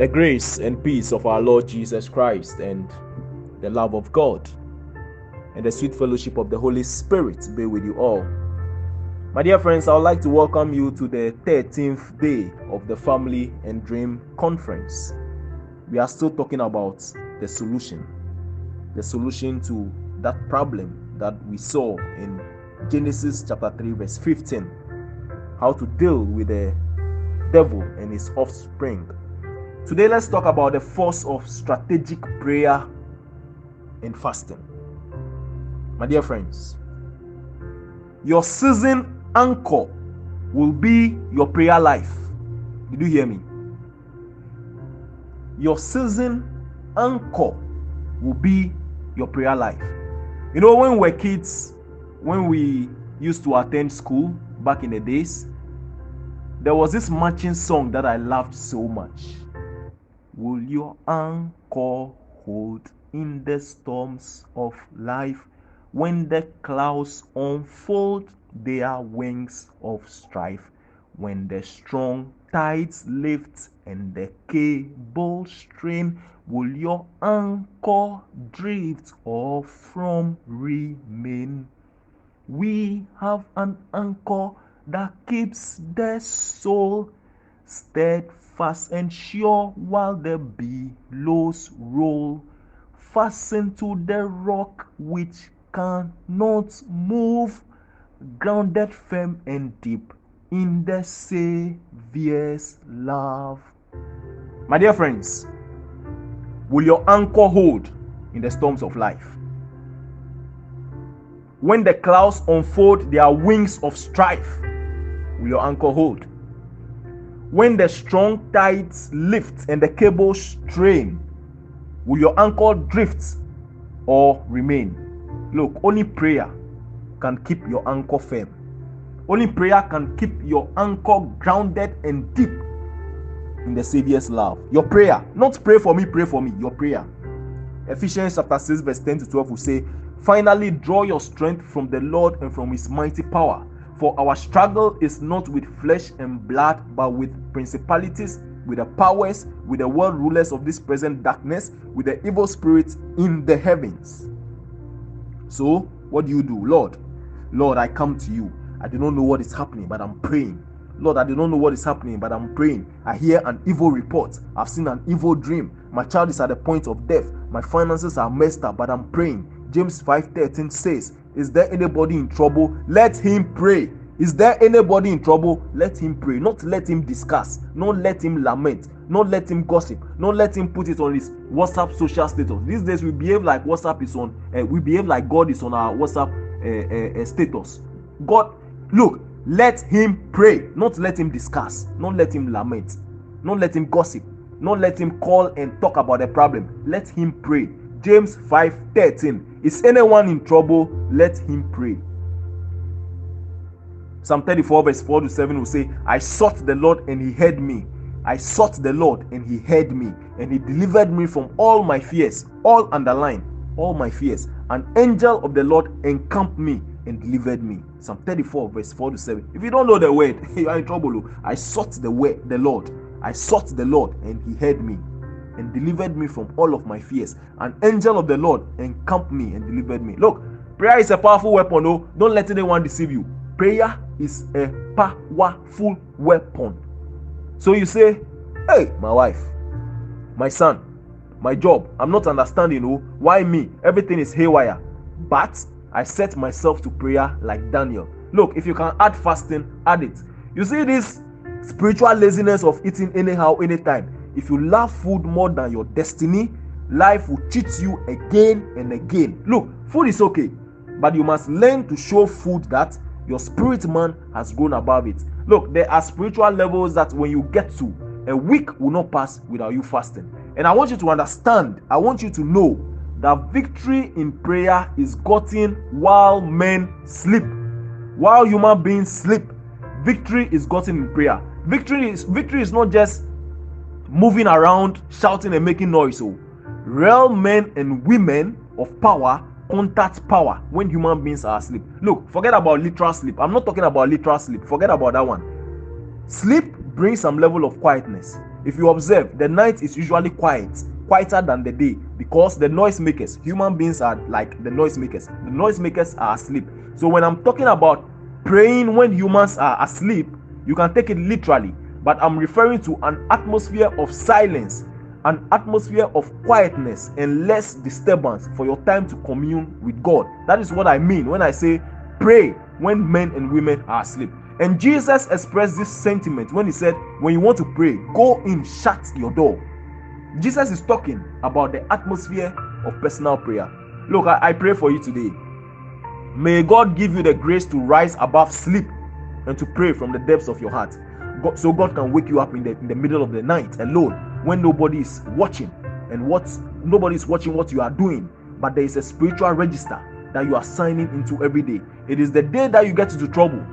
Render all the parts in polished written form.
The grace and peace of our Lord Jesus Christ and the love of God and the sweet fellowship of the Holy Spirit be with you all. My dear friends, I would like to welcome you to the 13th day of the Family and Dream Conference. We are still talking about the solution to that problem that we saw in Genesis chapter 3 verse 15, how to deal with the devil and his offspring. Today, let's talk about the force of strategic prayer and fasting. My dear friends, your season anchor will be your prayer life. Did you hear me? Your season anchor will be your prayer life. You know, when we were kids, when we used to attend school back in the days, there was this marching song that I loved so much. Will your anchor hold in the storms of life when the clouds unfold their wings of strife, when the strong tides lift and the cable strain? Will your anchor drift or from remain? We have an anchor that keeps the soul steadfast and sure while the billows roll, fastened to the rock which cannot move, grounded firm and deep in the Savior's love. My dear friends, will your anchor hold in the storms of life? When the clouds unfold their wings of strife, will your anchor hold? When the strong tides lift and the cable strain, will your anchor drift or remain? Look, only prayer can keep your anchor firm. Only prayer can keep your anchor grounded and deep in the Savior's love. Your prayer, not pray for me, your prayer. Ephesians chapter 6 verse 10 to 12 will say, finally draw your strength from the Lord and from his mighty power. For our struggle is not with flesh and blood, but with principalities, with the powers, with the world rulers of this present darkness, with the evil spirits in the heavens. So, what do? Lord, I come to you. I do not know what is happening, but I'm praying. Lord, I do not know what is happening, but I'm praying. I hear an evil report. I've seen an evil dream. My child is at the point of death. My finances are messed up, but I'm praying. James 5:13 says, is there anybody in trouble? Let him pray. Is there anybody in trouble? Let him pray. Not let him discuss. Not let him lament. Not let him gossip. Not let him put it on his WhatsApp social status. These days we behave like WhatsApp is on. We behave like God is on our WhatsApp status. God, look, let him pray. Not let him discuss. Not let him lament. Not let him gossip. Not let him call and talk about the problem. Let him pray. James 5:13. Is anyone in trouble? Let him pray. Psalm 34 verse 4 to 7 will say, I sought the Lord and he heard me. I sought the Lord and he heard me, and he delivered me from all my fears. All underline, all my fears. An angel of the Lord encamped me and delivered me. Psalm 34 verse 4 to 7. If you don't know the word, you are in trouble. I sought the Lord. I sought the Lord and he heard me and delivered me from all of my fears. An angel of the Lord encamped me and delivered me. Look, prayer is a powerful weapon. No, don't let anyone deceive you. Prayer is a powerful weapon. So you say, hey, my wife, my son, my job, I'm not understanding why me? Everything is haywire. But I set myself to prayer like Daniel. Look, if you can add fasting, add it. You see this spiritual laziness of eating anyhow, anytime. If you love food more than your destiny, life will cheat you again and again. Look, food is okay, but you must learn to show food that your spirit man has grown above it. Look, there are spiritual levels that when you get to, a week will not pass without you fasting. And I want you to understand, I want you to know that victory in prayer is gotten while men sleep. While human beings sleep, victory is gotten in prayer. Victory is not just moving around, shouting and making noise. Real men and women of power contact power when human beings are asleep. Look, forget about literal sleep. I'm not talking about literal sleep. Forget about that one. Sleep brings some level of quietness. If you observe, the night is usually quieter than the day, because the noisemakers, human beings are like the noisemakers. The noisemakers are asleep. So when I'm talking about praying when humans are asleep, you can take it literally, but I'm referring to an atmosphere of silence, an atmosphere of quietness and less disturbance for your time to commune with God. That is what I mean when I say pray when men and women are asleep. And Jesus expressed this sentiment when he said, when you want to pray, go in, shut your door. Jesus is talking about the atmosphere of personal prayer. Look, I pray for you today. May God give you the grace to rise above sleep and to pray from the depths of your heart, so God can wake you up in the middle of the night alone, when nobody is watching, and nobody is watching what you are doing, but there is a spiritual register that you are signing into every day. It is the day that you get into trouble.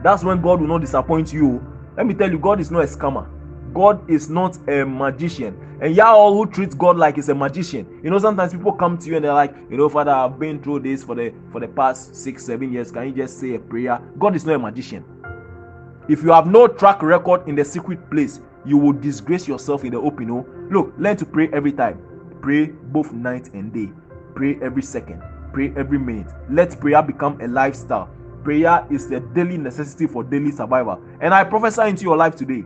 That's when God will not disappoint you. Let me tell you, God is not a scammer. God is not a magician. And y'all who treat God like he's a magician, sometimes people come to you and they're like, Father, I've been through this for the past 6-7 years. Can you just say a prayer? God is not a magician. If you have no track record in the secret place, you will disgrace yourself in the open. Look, learn to pray every time. Pray both night and day. Pray every second. Pray every minute. Let prayer become a lifestyle. Prayer is a daily necessity for daily survival. And I prophesy into your life today.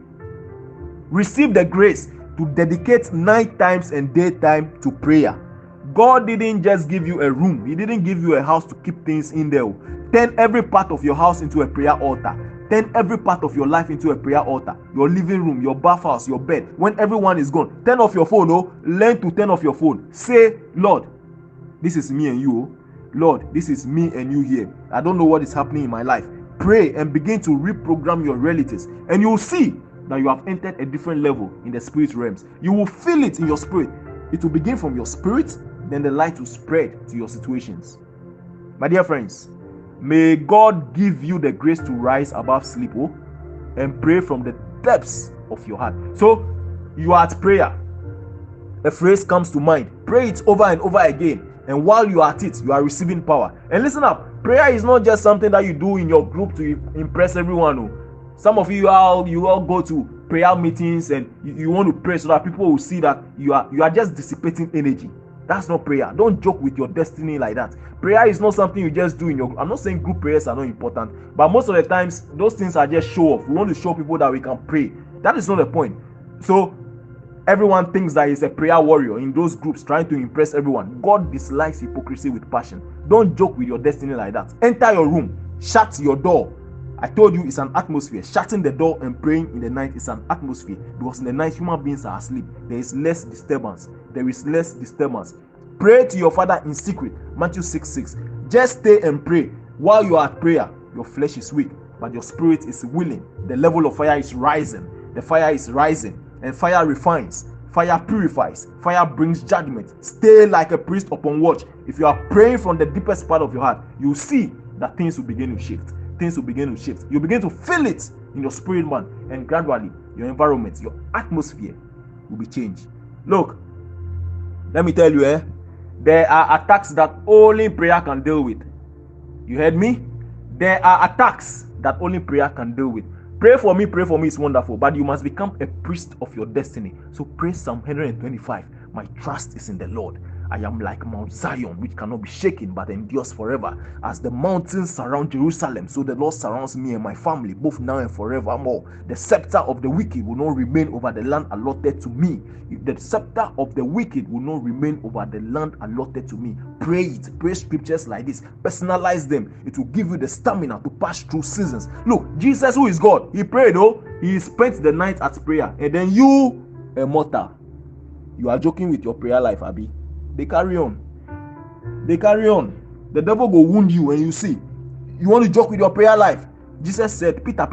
Receive the grace to dedicate night times and daytime to prayer. God didn't just give you a room. He didn't give you a house to keep things in there. Turn every part of your house into a prayer altar. Turn every part of your life into a prayer altar. Your living room, your bathhouse, your bed. When everyone is gone, turn off your phone. Learn to turn off your phone. Say, Lord, this is me and you. Lord, this is me and you here. I don't know what is happening in my life. Pray and begin to reprogram your realities, and you will see that you have entered a different level in the spirit realms. You will feel it in your spirit. It will begin from your spirit, then the light will spread to your situations. My dear friends, may God give you the grace to rise above sleep and pray from the depths of your heart. So you are at prayer. A phrase comes to mind. Pray it over and over again. And while you are at it, you are receiving power. And listen up, prayer is not just something that you do in your group to impress everyone. Some of you all go to prayer meetings and you want to pray so that people will see that you are just dissipating energy. That's not prayer. Don't joke with your destiny like that. Prayer is not something you just do in your group. I'm not saying group prayers are not important, but most of the times those things are just show off. We want to show people that we can pray. That is not the point. So everyone thinks that he's a prayer warrior in those groups trying to impress everyone. God dislikes hypocrisy with passion. Don't joke with your destiny like that. Enter your room, shut your door. I told you it's an atmosphere. Shutting the door and praying in the night is an atmosphere, because in the night human beings are asleep. There is less disturbance. Pray to your Father in secret. Matthew 6:6. Just stay and pray. While you are at prayer, your flesh is weak, but your spirit is willing. The level of fire is rising. The fire is rising. And fire refines, fire purifies, fire brings judgment. Stay like a priest upon watch. If you are praying from the deepest part of your heart, you see that things will begin to shift. You begin to feel it in your spirit man, and gradually your environment, your atmosphere will be changed. Look, let me tell you, there are attacks that only prayer can deal with. You heard me? There are attacks that only prayer can deal with. Pray for me is wonderful, but you must become a priest of your destiny. So pray Psalm 125. My trust is in the Lord. I am like Mount Zion, which cannot be shaken but endures forever. As the mountains surround Jerusalem, so the Lord surrounds me and my family, both now and forevermore. The scepter of the wicked will not remain over the land allotted to me. The scepter of the wicked will not remain over the land allotted to me. Pray it. Pray scriptures like this. Personalize them. It will give you the stamina to pass through seasons. Look, Jesus, who is God, he prayed, he spent the night at prayer. And then you, a mortal, you are joking with your prayer life, Abi. They carry on. The devil will wound you, and you see. You want to joke with your prayer life. Jesus said, Peter.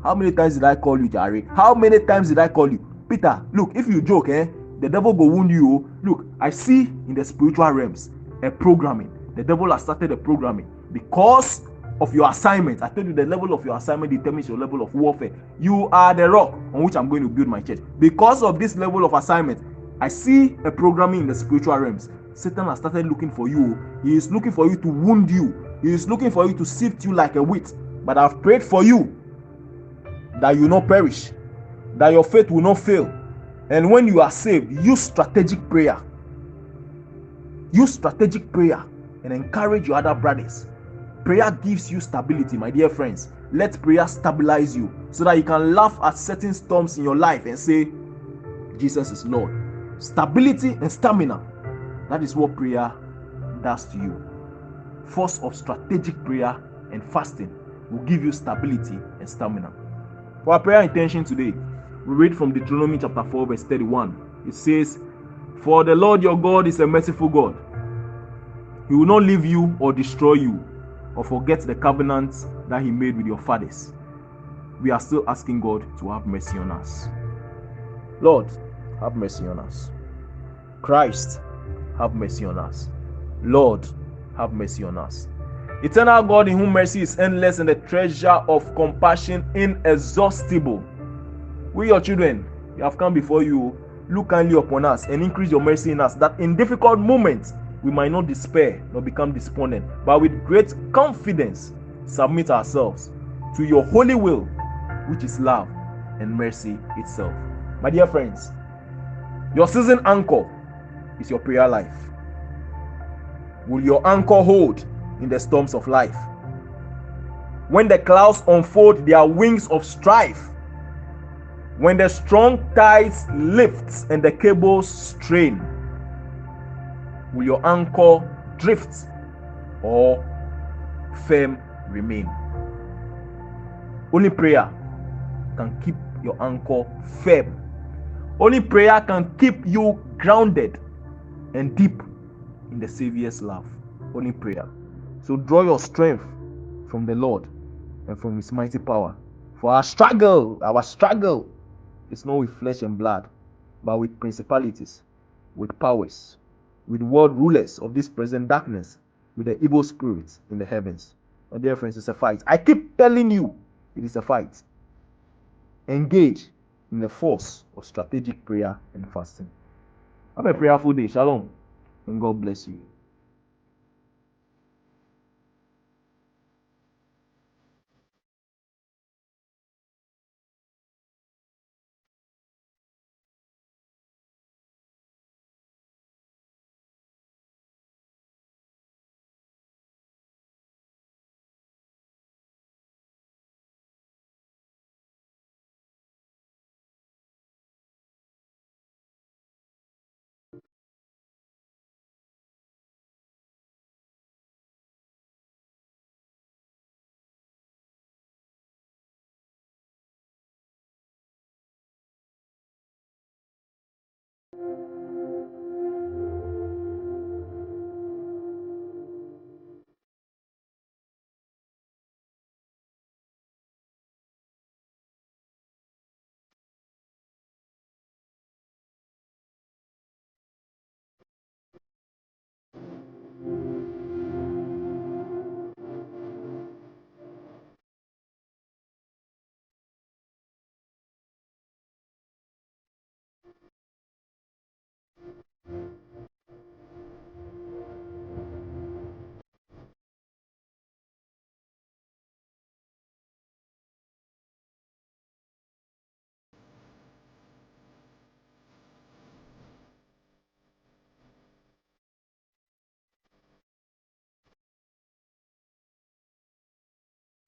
How many times did I call you, Jare? How many times did I call you? Peter, look, if you joke, the devil will wound you. Look, I see in the spiritual realms a programming. The devil has started a programming because of your assignment. I told you the level of your assignment determines your level of warfare. You are the rock on which I'm going to build my church. Because of this level of assignment, I see a programming in the spiritual realms. Satan has started looking for you. He is looking for you to wound you. He is looking for you to sift you like a wheat. But I've prayed for you that you not perish. that your faith will not fail. And when you are saved, use strategic prayer. Use strategic prayer and encourage your other brothers. Prayer gives you stability, my dear friends. Let prayer stabilize you so that you can laugh at certain storms in your life and say, Jesus is Lord. Stability and stamina. That is what prayer does to you. Force of strategic prayer and fasting will give you stability and stamina. For our prayer intention today, we read from Deuteronomy chapter 4 verse 31. It says, "For the Lord your God is a merciful God. He will not leave you or destroy you or forget the covenant that he made with your fathers." We are still asking God to have mercy on us. Lord, have mercy on us. Christ, have mercy on us. Lord, have mercy on us. Eternal God, in whom mercy is endless and the treasure of compassion inexhaustible, we, your children, we have come before you. Look kindly upon us and increase your mercy in us, that in difficult moments we might not despair nor become despondent, but with great confidence submit ourselves to your holy will, which is love and mercy itself. My dear friends, your season anchor is your prayer life. Will your anchor hold in the storms of life? When the clouds unfold their wings of strife, when the strong tides lift and the cables strain, will your anchor drift or firm remain? Only prayer can keep your anchor firm. Only prayer can keep you grounded and deep in the Savior's love. Only prayer. So draw your strength from the Lord and from his mighty power. For our struggle is not with flesh and blood, but with principalities, with powers, with world rulers of this present darkness, with the evil spirits in the heavens. My dear friends, it's a fight. I keep telling you, it is a fight. Engage in the force of strategic prayer and fasting. Have a prayerful day. Shalom. And God bless you.